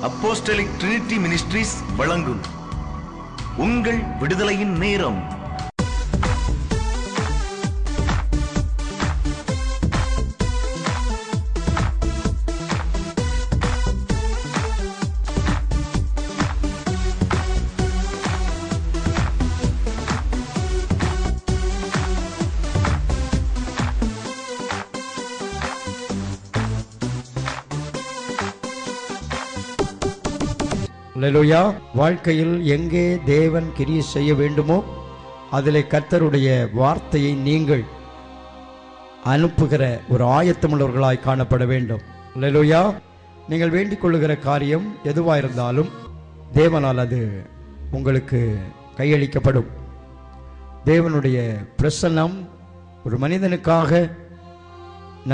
Apostolic Trinity ministries வழங்கும் உங்கள் விடுதலையின் நேரம். அல்லேலூயா. வாழ்க்கையில் எங்கே தேவன் கிரியை செய்ய வேண்டுமோ அதிலே கர்த்தருடைய வார்த்தையை நீங்கள் அனுப்புகிற ஒரு ஆயத்தமுள்ளவர்களாய் காணப்பட வேண்டும். அல்லேலூயா. நீங்கள் வேண்டிக் கொள்ளுகிற காரியம் எதுவாக இருந்தாலும் தேவனால் அது உங்களுக்கு கையளிக்கப்படும். தேவனுடைய பிரசன்னம் ஒரு மனிதனுக்காக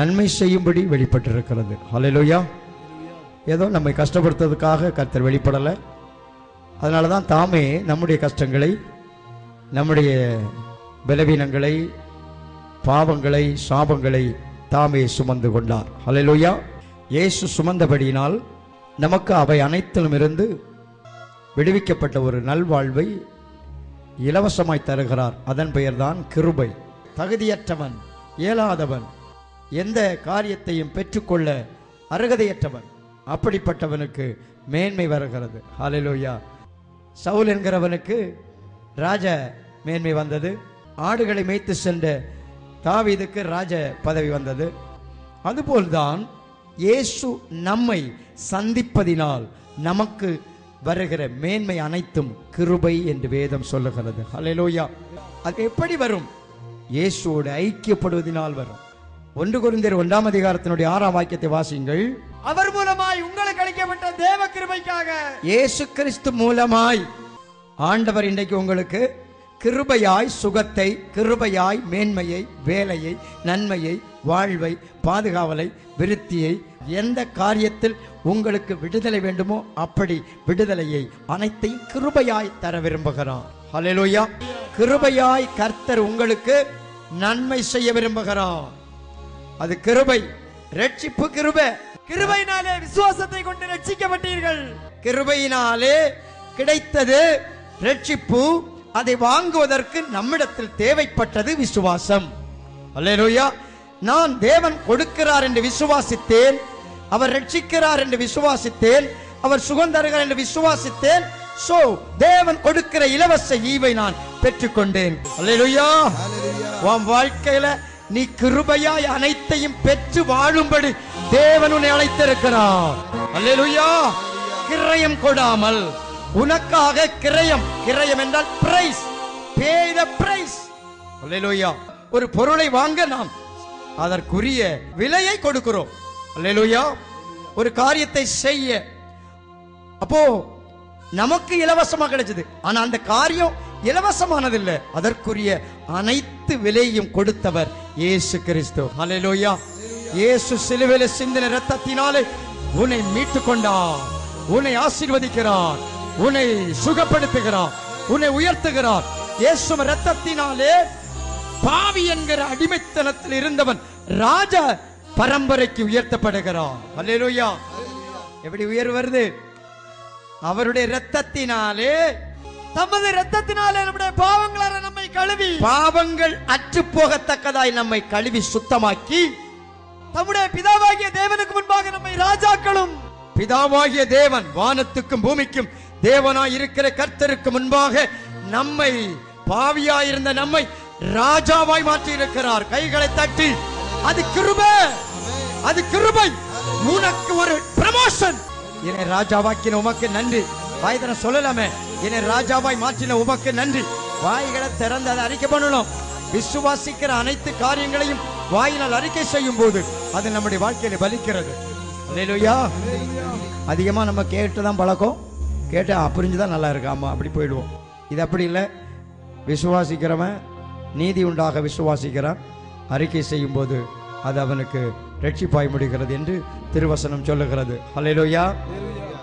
நன்மை செய்யும்படி வெளிப்பட்டிருக்கிறது. அல்லேலூயா. ஏதோ நம்மை கஷ்டப்படுத்துறதுக்காக கர்த்தர் வெளிப்படலை. அதனால தான் தாமே நம்முடைய கஷ்டங்களை, நம்முடைய பலவீனங்களை, பாவங்களை, சாபங்களை தாமே சுமந்து கொண்டார். ஹல்லேலூயா. இயேசு சுமந்தபடியினால் நமக்கு அவை அனைத்திலும் இருந்து விடுவிக்கப்பட்ட ஒரு நல்வாழ்வை இலவசமாய் தருகிறார். அதன் பெயர்தான் கிருபை. தகுதியற்றவன், இயலாதவன், எந்த காரியத்தையும் பெற்றுக்கொள்ள அருகதையற்றவன், அப்படிப்பட்டவனுக்கு மேன்மை வருகிறது. ஹல்லேலூயா. சவுல் என்கிறவனுக்கு ராஜ மேன்மை வந்தது. ஆடுகளை மேய்த்து சென்ற தாவீதுக்கு ராஜ பதவி வந்தது. அதுபோல்தான் இயேசு நம்மை சந்திப்பதினால் நமக்கு வருகிற மேன்மை அனைத்தும் கிருபை என்று வேதம் சொல்லுகிறது. ஹல்லேலூயா. அது எப்படி வரும்? இயேசுவோடு ஐக்கியப்படுவதனால் வரும். 1 கொரிந்தியர் 1ஆம் அதிகாரத்தினுடைய 6ஆம் வாக்கியத்தை வாசியுங்கள். அவர் மூலமாய் உங்களுக்கு அளிக்கப்பட்ட தேவ கிருபைக்காக, இயேசு கிறிஸ்து மூலமாய் ஆண்டவர் இன்றைக்கு உங்களுக்கு கிருபையாய் சுகத்தை, கிருபையாய் மேன்மையை, வேலையை, நன்மையை, வாழ்வை, பாதுகாவலை, விருத்தியை, எந்த காரியத்தில் உங்களுக்கு விடுதலை வேண்டுமோ அப்படி விடுதலையை அனைத்தையும் கிருபையாய் தர விரும்புகிறார். ஹல்லேலூயா. கிருபையாய் கர்த்தர் உங்களுக்கு நன்மை செய்ய விரும்புகிறார். அது கிருபை, ரட்சிப்பு கிருபை. கிருபையினாலே விசுவாசத்தை கொண்டு ரட்சிக்கப்பட்டீர்கள். கிருபையினாலே கிடைத்தது ரட்சிப்பு. அதை வாங்குவதற்கு நம்மிடத்தில் தேவைப்பட்டது விசுவாசம். அல்லேலூயா. நான் தேவன் கொடுக்கிறார் என்று விசுவாசித்தேன், அவர் ரட்சிக்கிறார் என்று விசுவாசித்தேன், அவர் சுகம் தருகிறார் என்று விசுவாசித்தேன். சோ தேவன் கொடுக்கிற இலவச ஈவை நான் பெற்றுக்கொண்டேன். அல்லேலூயா. உன் வாழ்க்கையில நீ கிருபையாய் அனைத்தையும் பெற்று வாழும்படி தேவன் உன்னை அழைத்திருக்கிறார். அல்லேலூயா. கிரயம் கொடாமல் உனக்காக கிரயம், கிரயம் என்றால் பிரைஸ், பே தி பிரைஸ். அல்லேலூயா. ஒரு பொருளை வாங்க நாம் அதற்குரிய விலையை கொடுக்கிறோம். அல்லேலூயா. ஒரு காரியத்தை செய்ய அப்போ நமக்கு இலவசமாக கிடைச்சது. ஆனா அந்த காரியம் இலவசமானதில்லை, அதற்குரிய அனைத்து விலையும் கொடுத்தவர் இயேசு கிறிஸ்து. ஹல்லேலூயா. இயேசு சிலுவையிலே சிந்தின இரத்தத்தினாலே உன்னை மீட்டுக் கொண்டார், உன்னை ஆசீர்வதிக்கிறார், உன்னை சுகப்படுத்துகிறார், உன்னை உயர்த்துகிறார். இயேசு இரத்தத்தினாலே பாவி என்கிற அடிமைத்தனத்தில் இருந்தவன் ராஜ பரம்பரைக்கு உயர்த்தப்படுகிறார். ஹல்லேலூயா. எப்படி உயர்வு வருது? அவருடைய இரத்தத்தினாலே, தமது இரத்தத்தினாலே நம்முடைய பாவங்களால நம்மை கழுவி, பாவங்கள் அற்று போகத்தக்கதாய் நம்மை கழுவி சுத்தமாக்கி, தம்முடைய பிதாவாகிய தேவனுக்கு முன்பாக நம்மை ராஜாக்களும், பிதாவாகிய தேவன் வானத்துக்கும் பூமிக்கும் தேவனாய் இருக்கிற கர்த்தருக்கு முன்பாக நம்மை, பாவியாயிருந்த நம்மை ராஜாவாய் மாற்றி இருக்கிறார். கைகளை தட்டி, அது கிருபை, அது கிருபை. உனக்கு ஒரு ப்ரமோஷன். என்னை ராஜாவாக்கின உமக்கு நன்றி. வாய்தன சொல்லலாமே, என்னை ராஜாவாய் மாற்றின உமக்கு நன்றி. வாய்களை திறந்து அதை அறிக்கை பண்ணணும். விசுவாசிக்கிற அனைத்து காரியங்களையும் வாயினால் அறிக்கை செய்யும் போது அது நம்முடைய வாழ்க்கையில பலிக்கிறது. அல்லேலூயா. அதிகமா நம்ம கேட்டுதான் பழக்கம், கேட்டு புரிஞ்சுதான் நல்லா இருக்கு, ஆமா அப்படி போயிடுவோம். இது அப்படி இல்லை. விசுவாசிக்கிறவன் நீதி உண்டாக விசுவாசிக்கிறான், அறிக்கை செய்யும் போது அது அவனுக்கு ரட்சிப்பாய் முடிகிறது என்று திருவசனம் சொல்லுகிறது. ஹல்லேலூயா.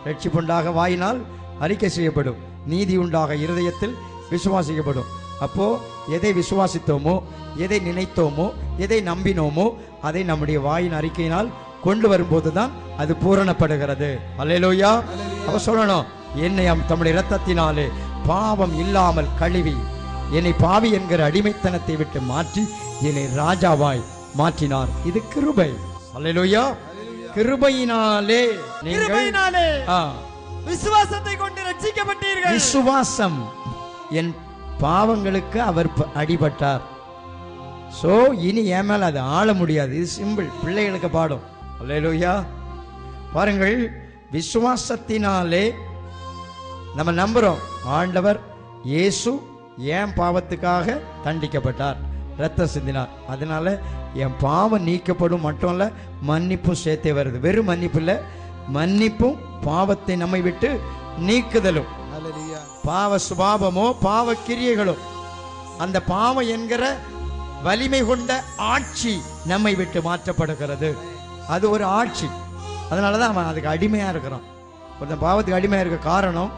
ரட்சிப்புண்டாக வாயினால் அறிக்கை செய்யப்படும், நீதி உண்டாக இருதயத்தில் விசுவாசிக்கப்படும். அப்போ எதை விசுவாசித்தோமோ, எதை நினைத்தோமோ, எதை நம்பினோமோ அதை நம்முடைய வாயின் அறிக்கையினால் கொண்டு வரும்போது தான் அது பூரணப்படுகிறது. அல்லேலூயா. அவ சொல்லணும், என்னை தம்முடைய இரத்தத்தினாலே பாவம் இல்லாமல் கழுவி என்னை பாவி என்கிற அடிமைத்தனத்தை விட்டு மாற்றி என்னை ராஜாவாய் மாற்றினார். இது கிருபை. அல்லேலூயா. கிருபையினாலே கிருபையினாலே விசுவாசத்தை கொண்டு ரட்சிக்கப்பட்டீர்கள். விசுவாசம். என் பாவங்களுக்கு அவர் அடிபட்டார். சோ இனி என் மேல அது ஆள முடியாது. இது சிம்பிள், பிள்ளைகளுக்கு பாடும். அல்லேலூயா. பாருங்கள், விசுவாசத்தினாலே நம்ம நம்புறோம், ஆண்டவர் இயேசு என் பாவத்துக்காக தண்டிக்கப்பட்டார், ரத்தம் சிந்தினார், அதனால என் பாவம் நீக்கப்படும். மட்டும் இல்ல, மன்னிப்பும் சேர்த்தே வருது. வெறும் மன்னிப்பு இல்ல, மன்னிப்பும் பாவத்தை நம்மை விட்டு நீக்குதலும். பாவ சுபாவமோ பாவ கிரியைகளோ, அந்த பாவம் என்கிற வலிமை கொண்ட ஆட்சி நம்மை விட்டு மாற்றப்படுகிறது. அது ஒரு ஆட்சி. அதனாலதான் அவன் அதுக்கு அடிமையா இருக்கிறான். ஒருத்தன் பாவத்துக்கு அடிமையா இருக்க காரணம்,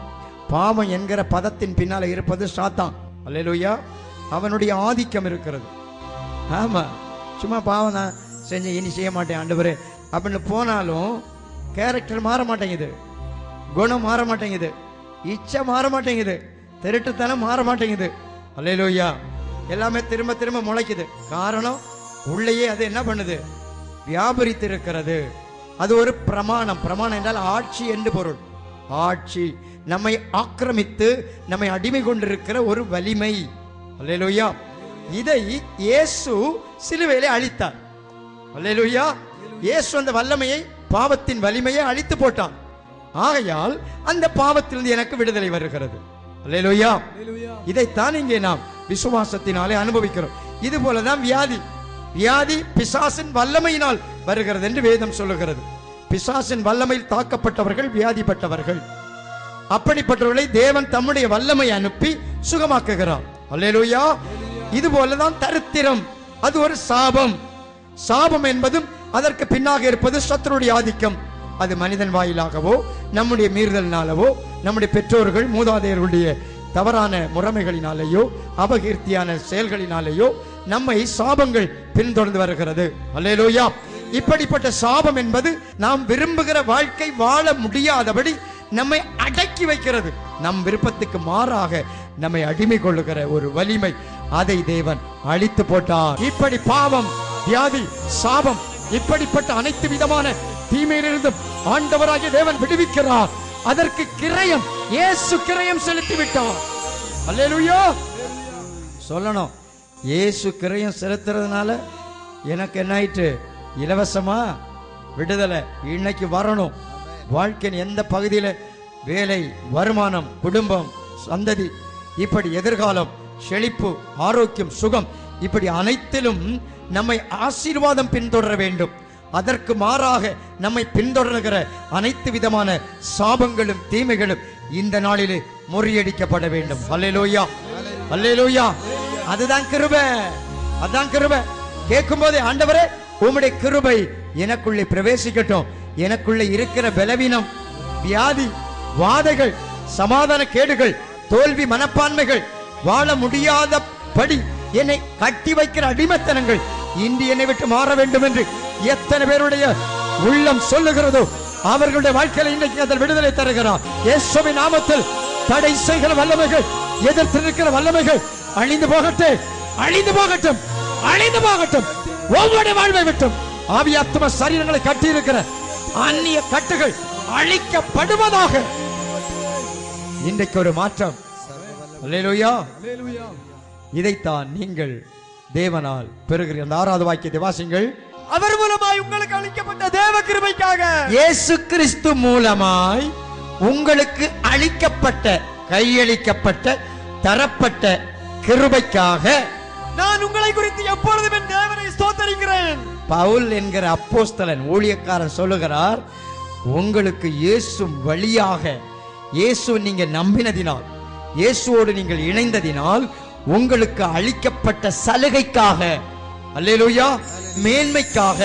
பாவம் என்கிற பதத்தின் பின்னால இருப்பது சாத்தான். அல்லேலூயா. அவனுடைய ஆதிக்கம் இருக்கிறது. ஆமா, சும்மா பாவம் தான் செஞ்சு இனி செய்ய மாட்டேன் ஆண்டவரே அப்படின்னு போனாலும் கேரக்டர் மாற மாட்டேங்குது, குணம் மாற மாட்டேங்குது, இச்சை மாற மாட்டேங்குது, திருட்டுத்தனம் மாற மாட்டேங்குது. அல்லேலூயா. எல்லாமே திரும்ப திரும்ப முளைக்குது. காரணம், உள்ளேயே அது என்ன பண்ணுது? வியாபரித்து இருக்கிறது. அது ஒரு பிரமாணம். பிரமாணம் என்றால் ஆட்சி என்று பொருள். ஆட்சி, நம்மை ஆக்கிரமித்து நம்மை அடிமை கொண்டிருக்கிற ஒரு வலிமை. அல்லேலூயா. இதை இயேசு சிலுவையிலே அழித்தார். அல்லேலூயா. இயேசு அந்த வல்லமையை, பாவத்தின் வலிமையை அழித்து போட்டான். ஆகையால் அந்த பாவத்திலிருந்து எனக்கு விடுதலை வருகிறது. அல்லேலூயா. இதைத்தான் இங்கே நாம் விசுவாசத்தினாலே அனுபவிக்கிறோம். இது போலதான் வியாதி. வியாதி பிசாசின் வல்லமையினால் வருகிறது என்று வேதம் சொல்லுகிறது. பிசாசின் வல்லமையில் தாக்கப்பட்டவர்கள் வியாதிப்பட்டவர்கள். அப்படிப்பட்டவர்களை தேவன் தம்முடைய வல்லமை அனுப்பி சுகமாக்குகிறார். அல்லேலூயா. இது போலதான் தரித்திரம், அது ஒரு சாபம். சாபம் என்பதும் அதற்கு பின்னாக இருப்பது சத்துருடைய ஆதிக்கம். அது மனிதன் வாயிலாகவோ, நம்முடைய மீறுதலினாலவோ, நம்முடைய பெற்றோர்கள் மூதாதையர்களுடைய தவறான முறைமைகளினாலேயோ, அபகீர்த்தியான செயல்களினாலேயோ நம்மை சாபங்கள் பின்தொடர்ந்து வருகிறது. அல்லேலூயா. இப்படிப்பட்ட சாபம் என்பது நாம் விரும்புகிற வாழ்க்கை வாழ முடியாதபடி நம்மை அடக்கி வைக்கிறது. நம் விருப்பத்துக்கு மாறாக நம்மை அடிமை கொள்ளுகிற ஒரு வலிமை, அதை தேவன் அழித்து போட்டார். இப்படி பாவம், வியாதி, சாபம், இப்படிப்பட்ட அனைத்து விதமான தீமையிலிருந்தும் ஆண்டவராகிய தேவன் விடுவிக்கிறார். அதற்கு கிரயம் இயேசு கிரயம் செலுத்தி விட்டார். அல்லேலூயா. சொல்லணும், இயேசு கிரயம் செலுத்துறதுனால எனக்கு என்ன ஆயிட்டு? இலவசமா விடுதலை இன்னைக்கு வரணும். வாழ்க்கையின் எந்த பகுதியில வேலை, வருமானம், குடும்பம், சந்ததி, இப்படி எதிர்காலம், செழிப்பு, ஆரோக்கியம், சுகம், இப்படி அனைத்திலும் நம்மை ஆசீர்வாதம் பின்தொடர வேண்டும். அதற்கு மாறாக நம்மை பின்தொடர்கிற அனைத்து விதமான சாபங்களும் தீமைகளும் இந்த நாளிலே முறியடிக்கப்பட வேண்டும். அல்லேலூயா. அல்லேலூயா. அதுதான் கிருபை. அதான் கிருபை. கேட்கும் போதே, ஆண்டவரே உம்முடைய கிருபை எனக்குள்ளே பிரவேசிக்கட்டும். எனக்குள்ளே இருக்கிற பலவீனம், வியாதி, வாதைகள், சமாதான கேடுகள், தோல்வி மனப்பான்மைகள், வாழ முடியாதபடி என்னை கட்டி வைக்கிற அடிமைத்தனங்கள் இன்று என்னை விட்டு மாற வேண்டும் என்று எத்தனை பேருடைய உள்ளம் சொல்லுகிறதோ அவர்களுடைய வாழ்க்கையில் இன்னைக்கு அதில் விடுதலை தருகிறார். இயேசுவின் நாமத்தில் தடை செய்கிற வல்லமைகள், எதிர்த்து நிற்கிற வல்லமைகள் அழிந்து போகட்டும், அழிந்து போகட்டும், அழிந்து போகட்டும். ஒவ்வொரு வாழ்வை விட்டும் ஆவி ஆத்தும சரீரங்களை கட்டி இருக்கிற அந்நிய கட்டுகள் அழிக்கப்படுவதாக. இன்றைக்கு ஒரு மாற்றம். அல்லேலூயா. இதைத்தான் நீங்கள் தேவனால் பெறுகிறீர்கள். அந்த 6வது வாக்கியத்தை வாசிங்கள். அவர் மூலமாய் உங்களுக்கு அளிக்கப்பட்ட தேவ கிருபைக்காக, இயேசு கிறிஸ்து மூலமாய் உங்களுக்கு அளிக்கப்பட்ட, கையளிக்கப்பட்ட, தரப்பட்ட கிருபைக்காக நான் உங்களை குறித்து எப்பொழுதும் என் தேவனை ஸ்தோத்திரிக்கிறேன். பவுல் என்கிற அப்போஸ்தலன், ஊழியக்காரன் சொல்லுகிறார், உங்களுக்கு இயேசு வழியாக, இயேசு நீங்க நம்பினதினால், இயேசுவோடு நீங்கள் இணைந்ததினால் உங்களுக்கு அளிக்கப்பட்ட சலுகைக்காக, அல்லேலூயா, மேன்மைக்காக,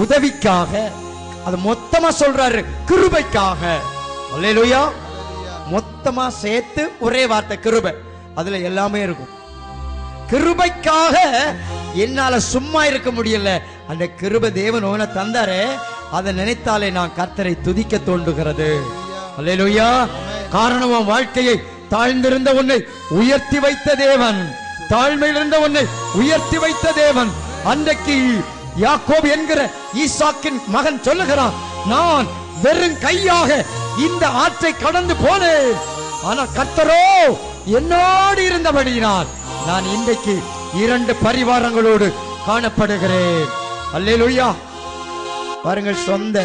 உதவிக்காக, அது மொத்தமா சொல்றாரு, கிருபைக்காக. அல்லேலூயா. மொத்தமா சேர்த்து ஒரே வார்த்தை கிருபை. அதுல எல்லாமே இருக்கும். கிருபைக்காக என்னால சும்மா இருக்க முடியல. அந்த கிருபை தேவன் உன தந்தாரே, அதை நினைத்தாலே நான் கர்த்தரை துதிக்க தோன்றுகிறது. அல்லேலூயா. காரணம் உன் வாழ்க்கையை தாழ்ந்திருந்த உன்னை உயர்த்தி வைத்த தேவன், தாழ்மையில் இருந்த உன்னை உயர்த்தி வைத்த தேவன். அன்றைக்கு யாக்கோபு என்கிற ஈசாக்கின் மகன் சொல்லுகிறான், நான் வெறும் கையாக இந்த ஆற்றை கடந்து போனேன், ஆனால் கர்த்தரோ என்னோடு இருந்தபடியினால் நான் இன்றைக்கு 2 பரிவாரங்களோடு காணப்படுகிறேன். அல்லேலூயா. பாருங்கள், சொந்த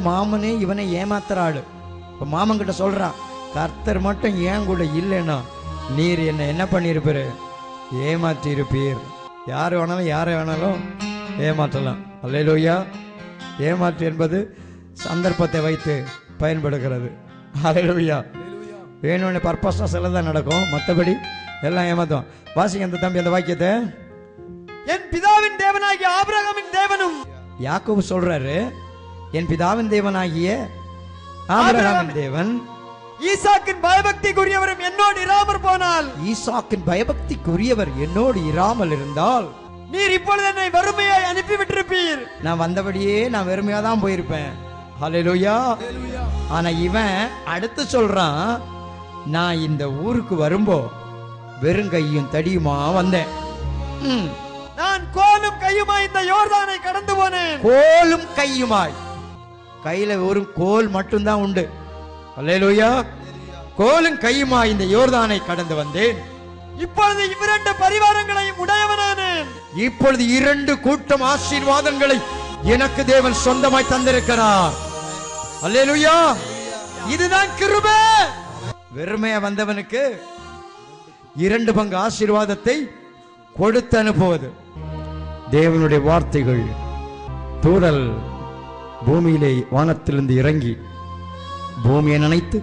மாமனே இவனை ஏமாத்துறாள். இப்ப மாமன் கிட்ட சொல்றான், கர்த்தர் மட்டும் ஏன் கூட இல்லைன்னா நீர் என்ன பண்ணிருப்பாரு? ஏமாற்றி இருப்பீர். யார் வேணாலும் யாரை வேணாலும் ஏமாற்றலாம். அல்லேலூயா. ஏமாற்று என்பது சந்தர்ப்பத்தை வைத்து பயன்படுகிறது. அல்லேலூயா. வேணும்னு பர்பஸா சிலதான் நடக்கும், மற்றபடி எல்லாம் ஏமாத்தும். வாசிங்க அந்த தம்பி அந்த வாக்கியத்தை. என் பிதாவின் தேவனாகிய ஆபிரகாமின் தேவனும். யாக்கோபு சொல்றாரு, என் பிதாவின் தேவனாகிய ஆபிரகாமின் தேவன் ஈசாக்கின் பயபக்திக்குரியவரும் என்னோடு இராமற் போனால், ஈசாக்கின் பயபக்திக்குரியவர் என்னோடு இராமல் இருந்தால் நீர் இப்பொழுது என்னை வறுமையாய் அனுப்பி விட்டிருப்பீர். நான் வந்தபடியே நான் வெறுமையா தான் போயிருப்பேன். ஹல்லேலூயா. ஆனா இவன் அடுத்து சொல்றான், நான் இந்த ஊருக்கு வரும்போ வெறுங்கையும் தடியுமா வந்தேன். நான் கோலும் கையுமாய் இந்த யோர்தானை கடந்து போனேன். கோலும் கையுமாய், கையில ஒரு கோல் மட்டும்தான் உண்டு. அல்லேலூயா. கோலும் கையுமாய் இந்த யோர்தானை கடந்து வந்தேன். இப்பொழுது 2 பரிவாரங்களையும் உடையவனானேன். இப்பொழுது 2 கூட்டம் ஆசீர்வாதங்களை எனக்கு தேவன் சொந்தமாய் தந்திருக்கிறார். அல்லேலூயா. இதுதான் கிருபை. வெறுமையா வந்தவனுக்கு 2 பங்கு ஆசீர்வாதத்தை கொடுத்து அனுப்புவது. தேவனுடைய வார்த்தைகள் தூறல் பூமியிலே வானத்திலிருந்து இறங்கி பூமியை நனைத்து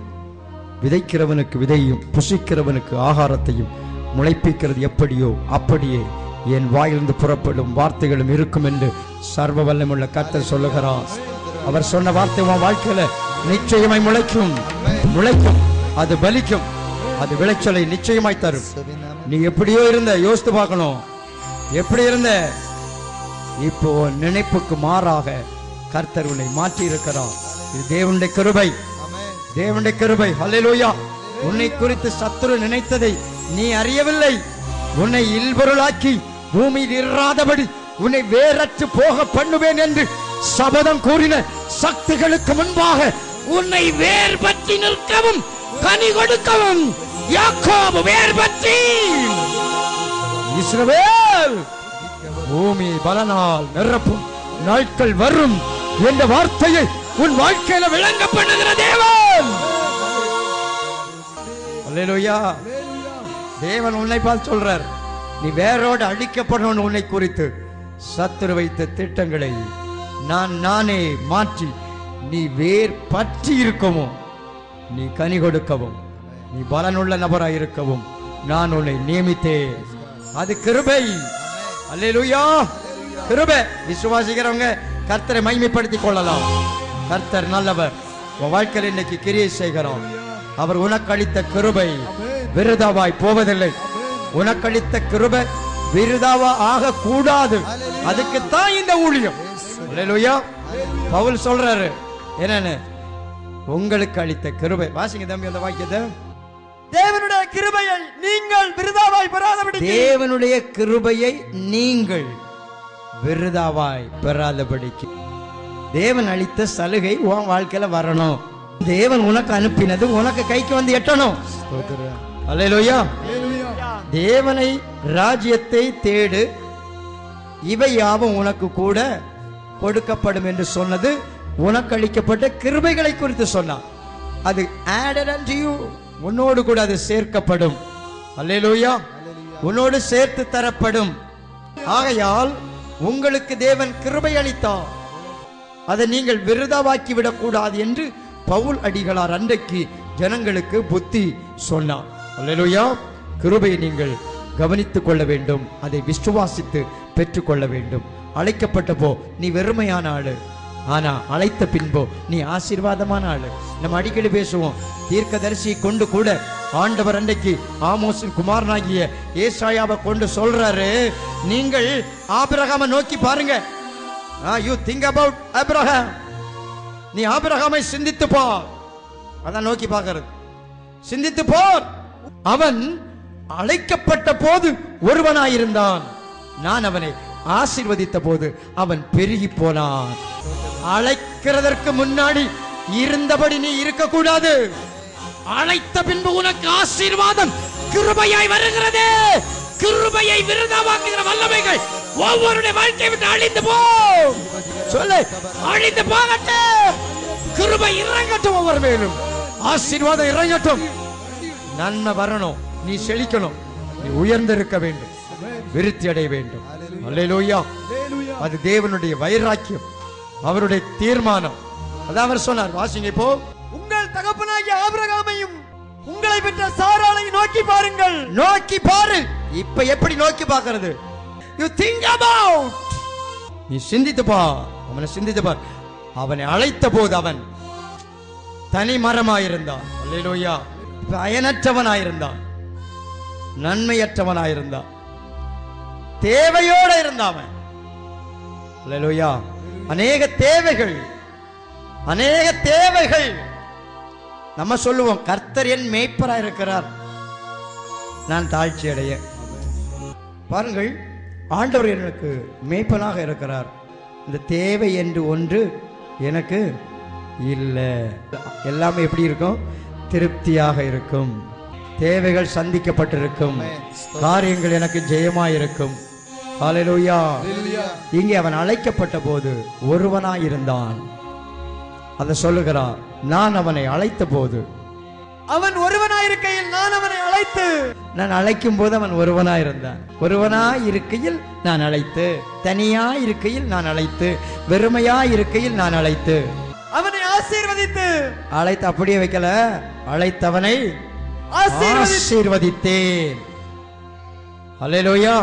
விதைக்கிறவனுக்கு விதையும் புசிக்கிறவனுக்கு ஆகாரத்தையும் முளைப்பிக்கிறது எப்படியோ அப்படியே என் வாயிலிருந்து புறப்படும் வார்த்தைகளும் இருக்கும் என்று சர்வ வல்லமுள்ள கர்த்தர் சொல்லுகிறார். அவர் சொன்ன வார்த்தை உன் வாழ்க்கையில நிச்சயமாய் முளைக்கும், முளைக்கும், அது பலிக்கும், அது விளைச்சலை நிச்சயமாய் தரும். நீ எப்படியோ இருந்த யோசித்து பார்க்கணும். எப்படி இருந்த? இப்போ நினைப்புக்கு மாறாக கர்த்தர் உன்னை மாற்றி இருக்கிறார். இது தேவனுடைய கிருபை, தேவனுடைய கிருபை. ஹல்லேலூயா. உன்னை குறித்து சத்துரு நினைத்ததை நீ அறியவில்லை. உன்னை இல்பொருளாக்கி பூமியில் இராதபடி உன்னை வேறற்று போக பண்ணுவேன் என்று சபதம் கூறின சக்திகளுக்கு முன்பாக உன்னை வேர் பற்றி நிற்கவும் கனி கொடுக்கவும் யாக்கோபு வேர் பற்றி இஸ்ரவேல் பூமி பலனால் நிரப்பும் நாட்கள் வரும் என்ற வார்த்தையை உன் வாழ்க்கையில விளங்க பண்ணுகிற தேவன். அல்லேலூயா. தேவன் உன்னை பார்த்து சொல்றார், நீ வேரோடு அழிக்கப்படணும். உன்னை குறித்து சத்துரு வைத்த திட்டங்களை நானே மாற்றி நீ வேர் பற்றி இருக்கவும், நீ கனி கொடுக்கவும், நீ பலனுள்ள நபராய் இருக்கவும் நான் உன்னை நியமித்தேன். அது கிருபை. அல்லேலூயா. கிருபை. விசுவாசிக்கிறவங்க கர்த்தரை மகிமைப்படுத்திக் கொள்ளலாம். கர்த்தர் நல்லவர். உன் வாழ்க்கையில் இன்னைக்கு கிரியை செய்கிறோம். அவர் உனக்களித்த கிருபை விருதாவாய் போவதில்லை. உனக்களித்த கிருபை விருதாவா ஆக கூடாது. அதுக்குத்தான் இந்த ஊழியம். அல்லேலூயா. பவுல் சொல்றாரு என்னன்னு, உங்களுக்கு அளித்த கிருபை. வாசிங்க தம்பி அந்த வாக்கியத்தை. தேவனுடைய கிருபையை நீங்கள் விருதாவாய் பெறாதபடி, தேவனுடைய கிருபையை நீங்கள் விருதாவாய் பெறாதபடிக்கு. தேவன் அளித்த சலுகை உன் வாழ்க்கையில வரணும். தேவன் உனக்கு அனுப்பினது உனக்கு கைக்கு வந்து எட்டணும். அல்லேலூயா. தேவனை ராஜ்யத்தை தேடு, இவை யாவும் உனக்கு கூட கொடுக்கப்படும் என்று சொன்னது உனக்கு அளிக்கப்பட்ட கிருபைகளை குறித்து சொன்னார். அது added unto you, உன்னோடு கூட அது சேர்க்கப்படும். அல்லேலூயா. உன்னோடு சேர்த்து தரப்படும். ஆகையால் உங்களுக்கு தேவன் கிருபை அளித்தார், அதை நீங்கள் விருதாவாக்கி விடக்கூடாது என்று பவுல் அடிகளார் அன்றைக்கு ஜனங்களுக்கு புத்தி சொன்னார். அல்லேலூயா. கிருபையை நீங்கள் கவனித்துக் கொள்ள வேண்டும், அதை விசுவாசித்து பெற்றுக்கொள்ள வேண்டும். அழைக்கப்பட்ட போ நீ வெறுமையான ஆளு, ஆனா அழைத்த பின்போ நீ ஆசீர்வாதமான ஆளு. நம்ம அடிக்கடி பேசுவோம், தீர்க்கதரிசியை கொண்டு கூட ஆண்டவர் அன்றைக்கு ஆமோசின் குமாரனாகிய ஏசாயாவை கொண்டு சொல்றாரு, நீங்கள் ஆபிரகாமை நோக்கி பாருங்க. You think about Abraham. நீ ஆபிரகாமை சிந்தித்து பார். அதான் நோக்கி பார்க்கிறது. சிந்தித்து போர். அவன் அழைக்கப்பட்ட போது ஒருவனாயிருந்தான். நான் அவனை ஆசீர்வதித்த போது அவன் பெருகி போனான். அழைக்கிறதற்கு முன்னாடி இருந்தபடி நீ இருக்கக்கூடாது. அழைத்த பின்பு உனக்கு ஆசீர்வாதம் கிருபையாய் வருகிறது. கிருபையை விருதாவாக்குகிற வல்லமைகள் ஒவ்வொருடைய வாழ்க்கையை விட்டு அழிந்து போ. சொல்லு, அழிந்து போகட்டும். கிருபை இறங்கட்டும். ஒவ்வொரு மேலும் ஆசீர்வாதம் இறங்கட்டும். நன்மை வரணும். நீ செழிக்கணும். நீ உயர்ந்திருக்க வேண்டும். விருத்தி அடைய வேண்டும். அல்லேலூயா. அது தேவனுடைய வைராக்கியம், அவருடைய தீர்மானம். அதான் அவர் சொன்னார். வாசிங்க இப்போ. உங்கள் தகப்பனாகிய ஆபிரகாமையும் உங்களை பெற்ற சாராளை நோக்கி பாருங்கள். நோக்கி பாரு. இப்ப எப்படி நோக்கி பார்க்கிறது? You think about. நீ சிந்தித்து பார். அவனை சிந்தித்து பார். அவனை அழைத்த போது அவன் தனி மரமாயிருந்தான். அல்லேலூயா. பயனற்றவனாயிருந்தான். நன்மையற்றவனாயிருந்தான். தேவையோட இருந்தான். அல்லேலூயா. அநேக தேவைகள், அநேக தேவைகள். நம்ம சொல்லுவோம், கர்த்தர் என் மேய்ப்பராய் இருக்கிறார், நான் தாழ்ச்சி அடைய. பாருங்கள், ஆண்டவர் எனக்கு மேய்ப்பனாக இருக்கிறார். இந்த தேவை என்று ஒன்று எனக்கு இல்லை. எல்லாமே எப்படி இருக்கும்? திருப்தியாக இருக்கும். தேவைகள் சந்திக்கப்பட்டிருக்கும். காரியங்கள் எனக்கு ஜெயமாயிருக்கும். ஹல்லேலூயா. இங்கே அவன் அழைக்கப்பட்ட போது ஒருவனாயிருந்தான். அதை சொல்லுகிறார். நான் அவனை அழைத்த போது, அவன் ஒருவனாயிருக்கையில் நான் அவனை அழைத்து. நான் அழைக்கும் போது அவன் ஒருவனாயிருந்தான். ஒருவனாயிருக்கையில் நான் அழைத்து, தனியாயிருக்கையில் நான் அழைத்து, வெறுமையாயிருக்கையில் நான் அழைத்து, அவனை ஆசீர்வதித்து. அழைத்து அப்படியே வைக்கல, அழைத்தவனை ஆசீர்வதித்தேன். அல்லேலூயா.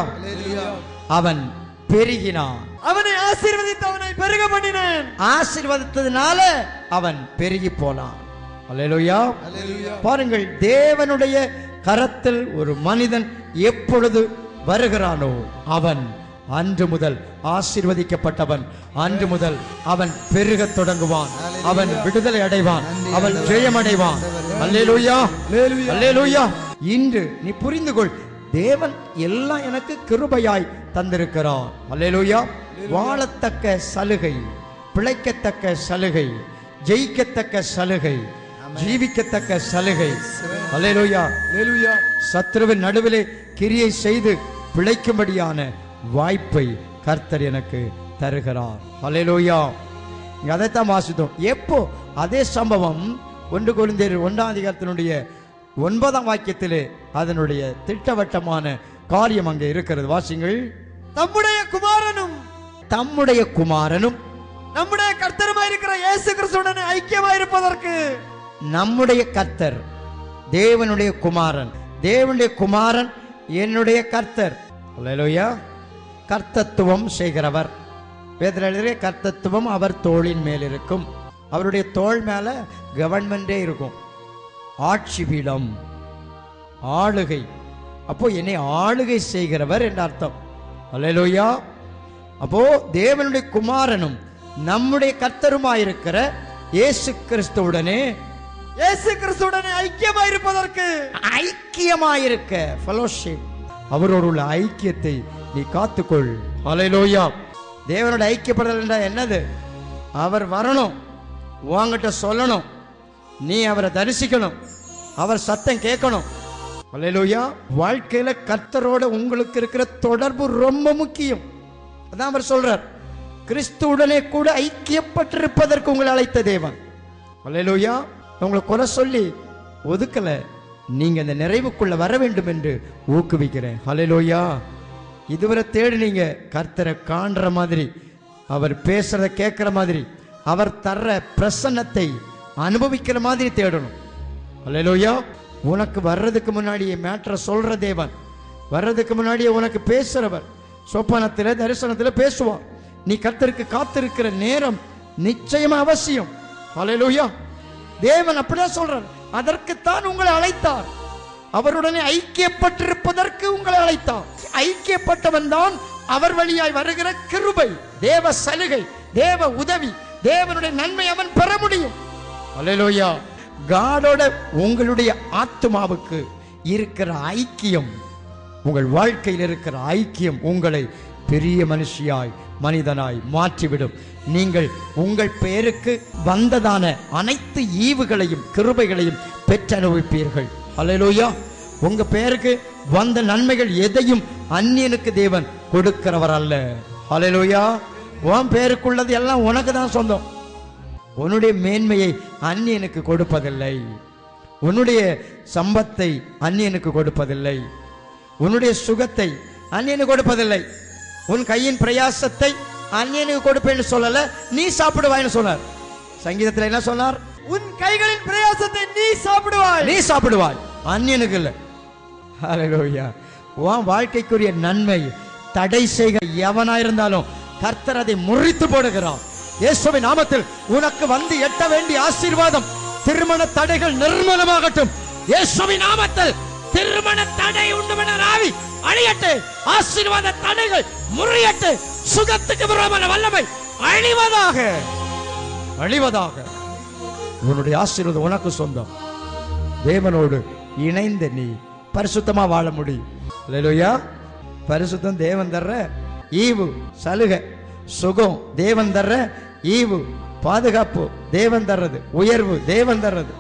அவன் பெருகினான். அவனை ஆசீர்வதித்து அவனை பெருக பண்ணினேன். ஆசீர்வதித்ததுனால அவன் பெருகி போனான். அல்லேலூயா. பாருங்கள், தேவனுடைய கரத்தில் ஒரு மனிதன் எப்பொழுது வருகிறானோ அவன் அன்று முதல் ஆசீர்வதிக்கப்பட்டவன். அன்று முதல் அவன் பெருக தொடங்குவான். அவன் விடுதலை அடைவான். அவன் ஜெயமடைவான். அல்லேலூயா. அல்லேலூயா. இன்று நீ புரிந்து கொள், தேவன் எல்லாம் எனக்கு கிருபையாய் தந்திருக்கிறார். அல்லேலூயா. வாழத்தக்க சலுகை, பிழைக்கத்தக்க சலுகை, ஜெயிக்கத்தக்க சலுகை, ஜீவிக்கத்தக்க சலுகை. அல்லேலூயா. சத்ருவின் நடுவிலே கிரியை செய்து பிழைக்கும்படியான வாய்ப்பை கர்த்தர் எனக்கு தருகிறார். அல்லேலூயா. அதைத்தான் வாசித்தோம். எப்போ அதே சம்பவம் 1 கொரிந்தியர் 1:9 வாக்கியத்திலே அதனுடைய திட்டவட்டமான காரியம் அங்கே இருக்கிறது. வாசிங்கள். நம்முடைய குமாரனும் நம்முடைய கர்த்தருமாயிருக்கிற இயேசு கிறிஸ்துவுடன் ஐக்கியமாயிருப்பதற்கு. நம்முடைய கர்த்தர் தேவனுடைய குமாரன். தேவனுடைய குமாரன் என்னுடைய கர்த்தர். அல்லேலூயா. கர்த்தத்துவம் செய்கிறவர். வேதத்திலே கர்த்தத்துவம் அவர் தோளின் மேல் இருக்கும். அவருடைய தோள் மேல கவர்மெண்டே இருக்கும். ஆட்சி பீடம், ஆளுகை. அப்போ என்னை ஆளுகை செய்கிறவர் என்ற அர்த்தம். அல்லேலூயா. அப்போ தேவனுடைய குமாரனும் நம்முடைய கர்த்தருமாயிருக்கிற இயேசு கிறிஸ்துவுடனே ஐக்கியமாயிருப்பதற்கு, ஐக்கியமாயிருக்க, ஃபெலோஷிப், அவரோடு உள்ள ஐக்கியத்தை நீ காத்துக்கொள். அல்லேலூயா. தேவனோட ஐக்கியப்படுதல் என்றால் என்னது? அவர் வரணும், உன்கிட்ட சொல்லணும், நீ அவரை தரிசிக்கணும், அவர் சத்தம் கேட்கணும். அல்லேலூயா. வாழ்க்கையில கர்த்தரோட உங்களுக்கு இருக்கிற தொடர்பு ரொம்ப முக்கியம். அதான் அவர் சொல்றார், கிறிஸ்துவுடனே கூட ஐக்கியப்பட்டிருப்பதற்கு உங்களை அழைத்த தேவன். அல்லேலூயா. உங்களை குறை சொல்லி ஒதுக்கல, நீங்க அந்த நிறைவுக்குள்ள வர வேண்டும் என்று ஊக்குவிக்கிறேன். அல்லேலூயா. இதுவரை தேடினீங்க கர்த்தரை காண்ற மாதிரி, அவர் பேசுறத கேட்கிற மாதிரி, அவர் தர்ற பிரசன்னத்தை அனுபவிக்கிற மாதிரி தேடணும். அல்லேலூயா. உனக்கு வர்றதுக்கு முன்னாடியே மேட்டரை சொல்ற தேவன், வர்றதுக்கு முன்னாடியே உனக்கு பேசுறவர். சொப்பனத்தில் தரிசனத்தில் பேசுவார். நீ கர்த்தருக்கு காத்திருக்கிற நேரம் நிச்சயமா அவசியம். அல்லேலூயா. தேவன் அப்படிதான் சொல்றார். அதற்குத்தான் உங்களை அழைத்தார். அவருடனே ஐக்கியப்பட்டிருப்பதற்கு உங்களை அழைத்தார். ஐக்கியப்பட்டவன் தான் அவர் வழியாய் வருகிற கிருபை, தேவ சலுகை, தேவ உதவி, தேவனுடைய நன்மை அவன் பெற முடியும். அல்லேலூயா. காடோட உங்களுடைய ஆத்மாவுக்கு இருக்கிற ஐக்கியம், உங்கள் வாழ்க்கையில் இருக்கிற ஐக்கியம் உங்களை பெரிய மனிதனாய் மாற்றிவிடும். நீங்கள் உங்கள் பேருக்கு வந்ததான அனைத்து ஈவுகளையும் கிருபைகளையும் பெற்று அனுபவிப்பீர்கள். அல்லேலூயா. உங்க பேருக்கு வந்த நன்மைகள் எதையும் அந்நியனுக்கு தேவன் கொடுக்கிறவர் அல்ல. அல்லேலூயா. உன் பேருக்குள்ளது எல்லாம் உனக்கு தான் சொந்தம். உன்னுடைய மேன்மையை அந்நியனுக்கு கொடுப்பதில்லை. உன்னுடைய சம்பத்தை அந்நியனுக்கு கொடுப்பதில்லை. உன்னுடைய சுகத்தை அந்நியனுக்கு கொடுப்பதில்லை. உன் கையின் பிரயாசத்தை அந்நியனுக்கு கொடுப்பேன்னு சொல்லல, நீ சாப்பிடுவாய்னு சொன்னார். சங்கீதத்தில் என்ன சொன்னார்? உன் கைகளின் பிரயாசத்தை நீ சாப்பிடுவாய், அந்நியனுக்கு இல்லை. ஹல்லேலூயா. உன் வாழ்க்கைக்குரிய நன்மை தடை செய்க எவனாயிருந்தாலும் கர்த்தர் அதை முறித்து போடுகிறார். இயேசுவின் நாமத்தில் உனக்கு வந்து எட்ட வேண்டிய ஆசீர்வாதம், திருமண தடைகள் நிர்மூலமாகட்டும். இயேசுவின் நாமத்தில் திருமண தடை உண்டு ஆவி அழியட்டு, ஆசீர்வாத தடைகள் முறியட்டு, சுகத்துக்கு விரோதமான வல்லமை அழிவதாக. உன்னுடைய ஆசீர்வாதம் உனக்கு சொந்தம். தேவனோடு இணைந்த நீ பரிசுத்தமா வாழ முடியும். அல்லேலூயா. பரிசுத்தம் தேவன் தர்ற ஈவு, சலுகை, சுகம் தேவன் தர்ற ஈவு, பாதுகாப்பு தேவன் தர்றது, உயர்வு தேவன் தர்றது.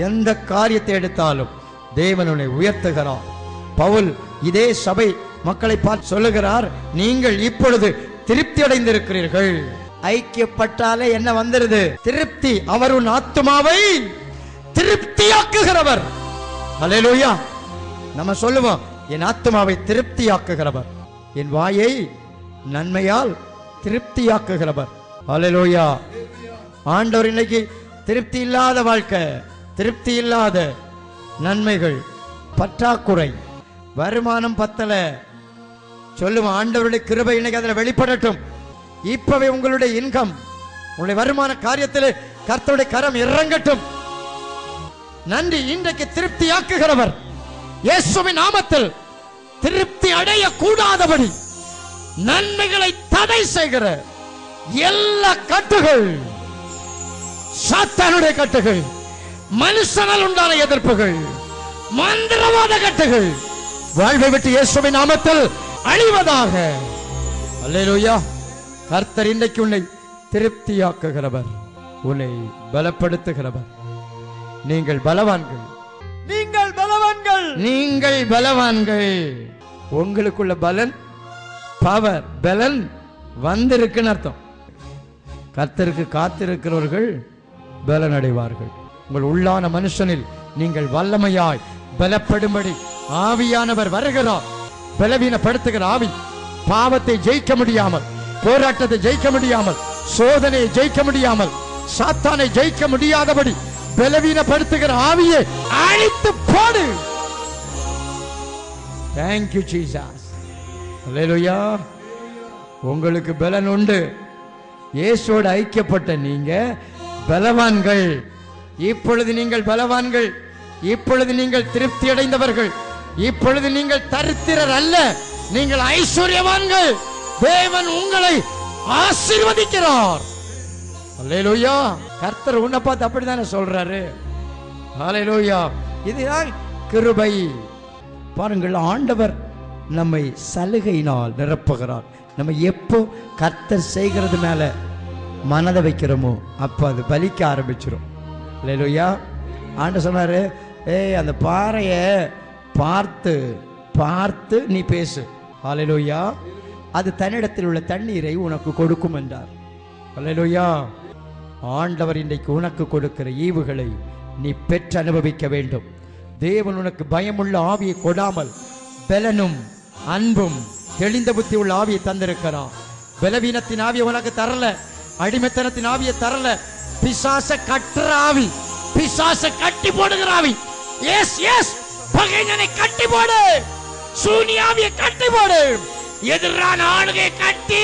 எந்த காரியத்தை எடுத்தாலும் தேவன் உன்னை உயர்த்துகிறார். பவுல் இதே சபை மக்களை பார்த்து சொல்லுகிறார், நீங்கள் இப்பொழுது திருப்தி அடைந்திருக்கிறீர்கள். ஐக்கியப்பட்டாலே என்ன வந்துருது? திருப்தி. அவர் உன் ஆத்துமாவை திருப்தியாக்குகிறவர். அல்லேலூயா. நம்ம சொல்லுவோம், என் ஆத்துமாவை திருப்தியாக்குகிறவர், என் வாயை நன்மையால் திருப்தியாக்குகிறவர். அல்லேலூயா. ஆண்டவர் இன்னைக்கு திருப்தி இல்லாத வாழ்க்கை, திருப்தி இல்லாத நன்மைகள், பற்றாக்குறை, வருமானம் பத்தல சொல்லுவோம். ஆண்டவருடைய கிருபை இன்னைக்கு அதில் வெளிப்படட்டும். இப்பவே உங்களுடைய இன்கம், உங்களுடைய வருமான காரியத்தில் கர்த்தருடைய கரம் இறங்கட்டும். நன்றி. இன்றைக்கு திருப்தியாக்குகிறவர். இயேசுவின் நாமத்தில் திருப்தி அடைய கூடாதபடி நன்மைகளை தடை செய்கிற எல்லா கட்டுகள், சாத்தானுடைய கட்டுகள், மனுஷனால் உண்டான எதிர்ப்புகள், மந்திரவாத கட்டுகள் வாழ்வை விட்டு இயேசுவின் நாமத்தில் அழிவதாக. அல்லேலூயா. கர்த்தர் இன்றைக்கு உன்னை திருப்தியாக்குகிறவர், உன்னை பலப்படுத்துகிறவர். நீங்கள் பலவான்கள், நீங்கள் பலவான்கள். உங்களுக்குள்ள பலன், பவர், பலன் வந்திருக்குன்னு அர்த்தம். கர்த்தருக்கு காத்திருக்கிறவர்கள் பலன் அடைவார்கள். உங்கள் உள்ளான மனுஷனில் நீங்கள் வல்லமையாய் பலப்படும்படி ஆவியானவர் வருகிறார். பலவீனப்படுத்துகிற ஆவி, பாவத்தை ஜெயிக்க முடியாமல், போராட்டத்தை ஜெயிக்க முடியாமல், சோதனையை ஜெயிக்க முடியாமல், சாத்தானை ஜெயிக்க முடியாதபடி பலவீனப்படுத்துகிற ஆவியை அழித்து போடு. Thank you Jesus. அல்லேலூயா. உங்களுக்கு பலன் உண்டு. இயேசுவோடு ஐக்கியப்பட்ட நீங்க பலவான்கள். இப்பொழுது நீங்கள் பலவான்கள். இப்பொழுது நீங்கள் திருப்தி அடைந்தவர்கள். இப்பொழுது நீங்கள் தரித்திரர் அல்ல, நீங்கள் ஐஸ்வர்யவான்கள். தேவன் உங்களை ஆசீர்வதிக்கிறார். அல்லேலூயா. கர்த்தர் உன்னை பார்த்து அப்படித்தானே சொல்றாரு. அல்லேலூயா. இதுதான் கிருபை. பாருங்கள், ஆண்டவர் நம்மை சலுகையினால் நிரப்புகிறார். நம்ம எப்போ கர்த்தர் செய்கிறது மேல மனதை வைக்கிறோமோ அப்ப அது பலிக்க ஆரம்பிச்சிடும். அல்லேலூயா. ஆண்டவர் சொன்னாரு, அந்த பாறையை பார்த்து பார்த்து நீ பேசு. அல்லேலூயா. அது தன்னிடத்தில் உள்ள தண்ணீரை உனக்கு கொடுக்கும் என்றார். அல்லேலூயா. ஆண்டவர் இன்றைக்கு உனக்கு கொடுக்கிற ஈவுகளை நீ பெற்று அனுபவிக்க வேண்டும். தேவன் உனக்கு பயமுள்ள ஆவியை கொடாமல் பலனும் அன்பும் தெளிந்த புத்தி உள்ள ஆவியை தந்திருக்கிறார். பலவீனத்தின் ஆவியை உனக்கு தரல, அடிமைத்தனத்தின் ஆவியை தரல. பிசாச கட்டுற ஆவி, பிசாச கட்டி போடுகிற ஆவி. எஸ் எஸ், பகைஞனை கட்டி போடு, சூனியாவியை கட்டி போடு, எதிரான ஆளுகை கட்டி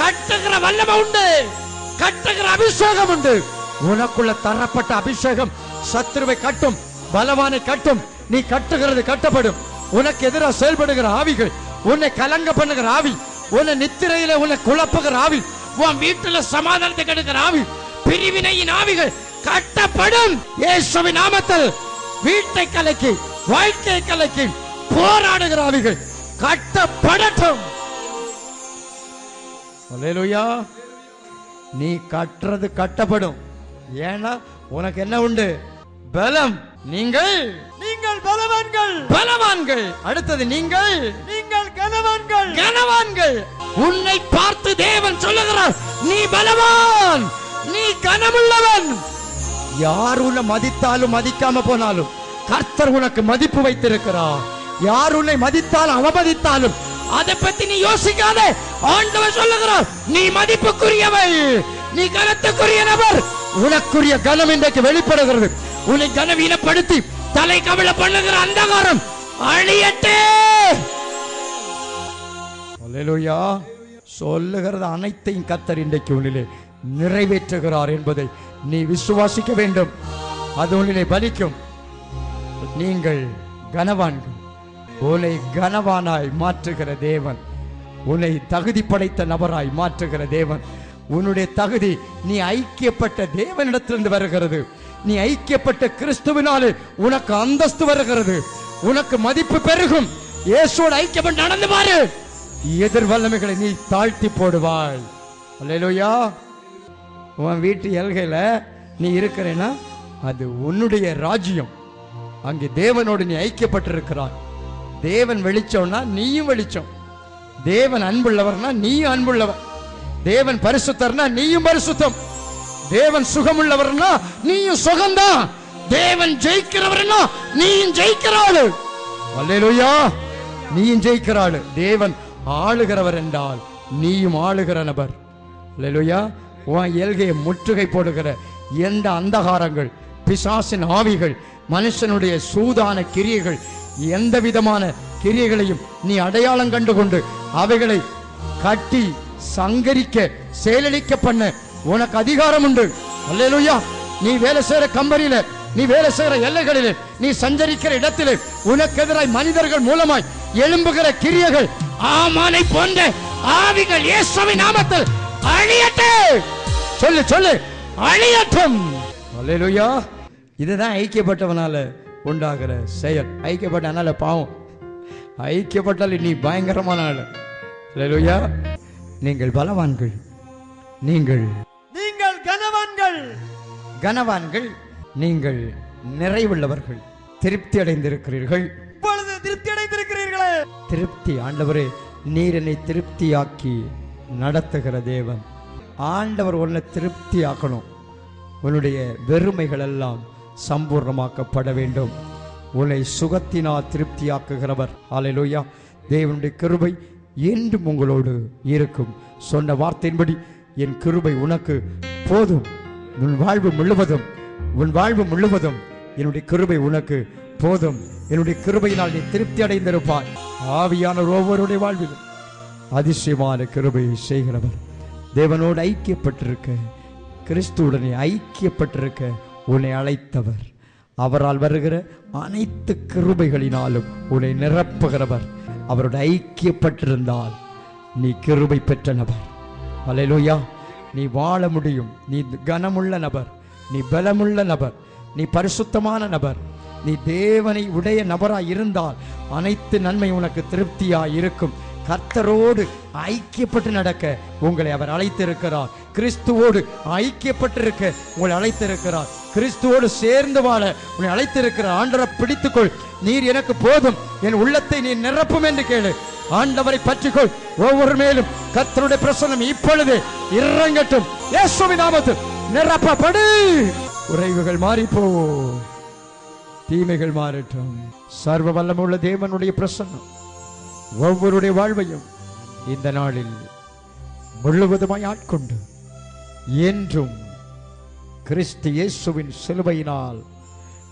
கட்டுகிற வல்லமை உண்டு, கட்டுகிற அபிஷேகம் உண்டு. உனக்குள்ள தரப்பட்ட அபிஷேகம் சத்துருவை கட்டும், பலவானை கட்டும். நீ கட்டுகிறது கட்டப்படும். உனக்கு எதிராக செயல்படுகிற ஆவிகள், உன்னை கலங்க பண்ணுகிற ஆவி, உன்னை நித்திரையில உன்னை குழப்புகிற ஆவி, உன் வீட்டுல சமாதானத்தை கெடுக்கிற ஆவி, பிரிவினையின் ஆவிகள் கட்டப்படும். இயேசுவின் நாமத்தில் வீட்டை கலக்கி வாழ்க்கையை கலக்கி போராடுகிற ஆவிகள் கட்டப்படட்டும். அல்லேலூயா. நீ கட்டுறது கட்டப்படும். ஏன்னா உனக்கு என்ன உண்டு? பலம். நீங்கள் பலவான்கள். பலவான்கள். அடுத்தது நீங்கள் கனவான்கள். கனவான்கள். உன்னை பார்த்து தேவன் சொல்லுகிறார், நீ பலவான், நீ கனமுள்ளவன். யார் உன்னை மதித்தாலும் மதிக்காம போனாலும் கர்த்தர் உனக்கு மதிப்பு வைத்திருக்கிறார். யார் உன்னை மதித்தாலும் அவமதித்தாலும் அதை பத்தி நீ யோசிக்காதே. ஆண்டவர் சொல்லுகிறார், நீ மதிப்புக்குரியவள், நீ கனத்துக்குரிய நபர். உனக்குரிய கனம் இன்றைக்கு வெளிப்படுகிறது. உன்னை கனவீனப்படுத்தி தலை கவிழ பண்ணுகிற அந்தகாரம் அழியட்டே. அல்லேலூயா. சொல்லுகிறது அனைத்தையும் கர்த்தர் இன்றைக்கு உன்னிலே நிறைவேற்றுகிறார் என்பதை நீ விசுவாசிக்க வேண்டும். அது உன்னிலே பலிக்கும். நீங்கள் கனவான்கள். உன்னை கனவானாய் மாற்றுகிற தேவன், உன்னை தகுதி படைத்த நபராய் மாற்றுகிற தேவன். உன்னுடைய தகுதி நீ ஐக்கியப்பட்ட தேவனிடத்திலிருந்து வருகிறது. நீ ஐக்கியப்பட்ட கிறிஸ்துவினாலே உனக்கு அந்தஸ்து வருகிறது. உனக்கு மதிப்பு பெருகும். இயேசுவோடு ஐக்கியப்பட்டு நடந்து பாரு. எதிர் வல்லமைகளை நீ தாழ்த்தி போடுவாய். அல்லேலூயா. உன் வீட்டு எல்கையில நீ இருக்கிறேன்னா அது உன்னுடைய ராஜ்யம். அங்கே தேவனோடு நீ ஐக்கியப்பட்டிருக்கிறாய். தேவன் வெளிச்சம்னா நீயும் வெளிச்சம். தேவன் அன்புள்ளவர்னா நீயும் அன்புள்ளவர். தேவன் பரிசுத்தர்னா நீயும் பரிசுத்தம். தேவன் சுகமுள்ளவர்னா நீயும் சுகம்தான். தேவன் ஜெயிக்கிறவர்னா நீயும் ஜெயிக்கிறாள். அல்லேலூயா. நீயும் ஜெயிக்கிறாள். தேவன் ஆளுகிறவர் என்றால் நீயும் ஆளுகிற நபர். அல்லேலூயா. உன் எல்கையை முற்றுகை போடுகிற எந்த அந்தகாரங்கள், பிசாசின் ஆவிகள், மனுஷனுடைய சூதான கிரியைகள், எந்த விதமான கிரியைகளையும் நீ அடையாளம் கண்டுகொண்டு அவைகளை கட்டி சங்கரிக்க செயலளிக்க பண்ண உனக்கு அதிகாரம் உண்டு. அல்லேலூயா. நீ வேலை செய்யற கம்பெனியில, நீ வேலை செய்யற எல்லைகளிலே, நீ சஞ்சரிக்கிற இடத்திலே உனக்கு எதிராய் மனிதர்கள் மூலமாய் எழும்புகிற கிரியைகள், ஆமானை போன்ற ஆவிகள் இயேசுவின் நாமத்தில் அழியட்டே. சொல்லு சொல்லு, அழியட்டும். அல்லேலூயா. இதுதான் ஐக்கியப்பட்டவனால உண்டாகிற செயல். ஐக்கியப்பட்டனால பாவம். ஐக்கியப்பட்டால் நீ பயங்கரமான ஆளு. அல்லேலூயா. நீங்கள் பலவான்கள். நீங்கள் கனவான்கள். கனவான்கள். நீங்கள் நிறைவுள்ளவர்கள். திருப்தி அடைந்திருக்கிறீர்கள். இப்பொழுது திருப்தி அடைந்திருக்கிறீர்களே. திருப்தி. ஆண்டவரே, நீர் என்னை திருப்தியாக்கி நடத்துகிற தேவன். ஆண்டவர் உன்னை திருப்தி ஆக்கணும். உன்னுடைய வெறுமைகள் எல்லாம் சம்பூர்ணமாக்கப்பட வேண்டும். உன்னை சுகத்தினால் திருப்தியாக்குகிறவர். அல்லேலூயா. தேவனுடைய கிருபை என்றும் உங்களோடு இருக்கும். சொன்ன வார்த்தையின்படி என் கிருபை உனக்கு போதும். உன் வாழ்வு முழுவதும், உன் வாழ்வு முழுவதும் என்னுடைய கிருபை உனக்கு போதும். என்னுடைய கிருபையினால் நீ திருப்தி அடைந்திருப்பாய். ஆவியான ஒவ்வொருடைய வாழ்விலும் அதிசயமான கிருபையை செய்கிறவர். தேவனோடு ஐக்கியப்பட்டிருக்க, கிறிஸ்துவுடனே ஐக்கியப்பட்டிருக்க உன்னை அழைத்தவர். அவரால் வருகிற அனைத்து கிருபைகளினாலும் உன்னை நிரப்புகிறவர். அவரோட ஐக்கியப்பட்டிருந்தால் நீ கிருபை பெற்ற நபர். அல்லேலூயா. நீ வாழ முடியும். நீ கனமுள்ள நபர், நீ பலமுள்ள நபர், நீ பரிசுத்தமான நபர், நீ தேவனை உடைய நபராய் இருந்தால் அனைத்து நன்மை உனக்கு திருப்தியாய் இருக்கும். கர்த்தரோடு ஐக்கியப்பட்டு நடக்க உங்களை அவர் அழைத்திருக்கிறார். கிறிஸ்துவோடு ஐக்கியப்பட்டிருக்க உங்களை அழைத்திருக்கிறார். கிறிஸ்துவோடு சேர்ந்து வாழ உன்னை அழைத்திருக்கிறார். ஆண்டவரை பிடித்துக்கொள். நீர் எனக்கு போதும், என் உள்ளத்தை நீ நிரப்பும் என்று கேளு. ஆண்டவரை பற்றிக்கொள். ஒவ்வொரு மேலும் கர்த்தருடைய பிரசன்னம் இப்பொழுது இறங்கட்டும். இயேசுவின் நாமத்தில் நிரப்பப்படு. குறைவுகள் மாறி போவோம், தீமைகள் மாறட்டும். சர்வ வல்லமுள்ள தேவனுடைய பிரசன்னம் ஒவ்வொருடைய வாழ்வையும் இந்த நாளில் முழுவதுமாய் ஆட்கொண்டு என்றும் கிறிஸ்து இயேசுவின் சிலுவையினால்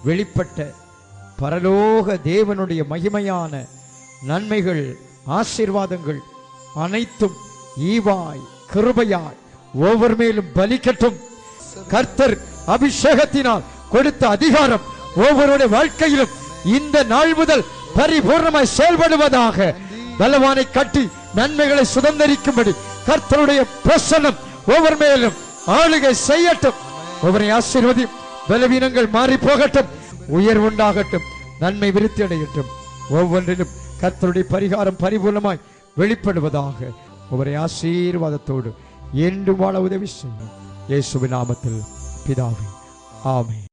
வெளிப்பட்ட பரலோக தேவனுடைய மகிமையான நன்மைகள், ஆசீர்வாதங்கள் அனைத்தும் ஈவாய் கிருபையாய் ஒவ்வொரு மேலும் பலிக்கட்டும். கர்த்தர் அபிஷேகத்தினால் கொடுத்த அதிகாரம் ஒவ்வொருடைய வாழ்க்கையிலும் இந்த நாள் முதல் பரிபூர்ணமாய் செயல்படுவதாக. பலவானை கட்டி நன்மைகளை சுதந்திரிக்கும்படி கர்த்தருடைய பிரசன்னம் ஒவ்வொரு மேலும் ஆளுகை செய்யட்டும். ஒவ்வொரு ஆசீர்வதி. பலவீனங்கள் மாறி போகட்டும், உயர்வுண்டாகட்டும், நன்மை விருத்தி அடையட்டும். ஒவ்வொன்றிலும் கர்த்தருடைய பரிகாரம் பரிபூர்ணமாய் வெளிப்படுவதாக. ஒவ்வொரு ஆசீர்வாதத்தோடு என்று வாழ உதவி செய்யும். இயேசுவின் நாமத்தில் பிதாவே, ஆமென்.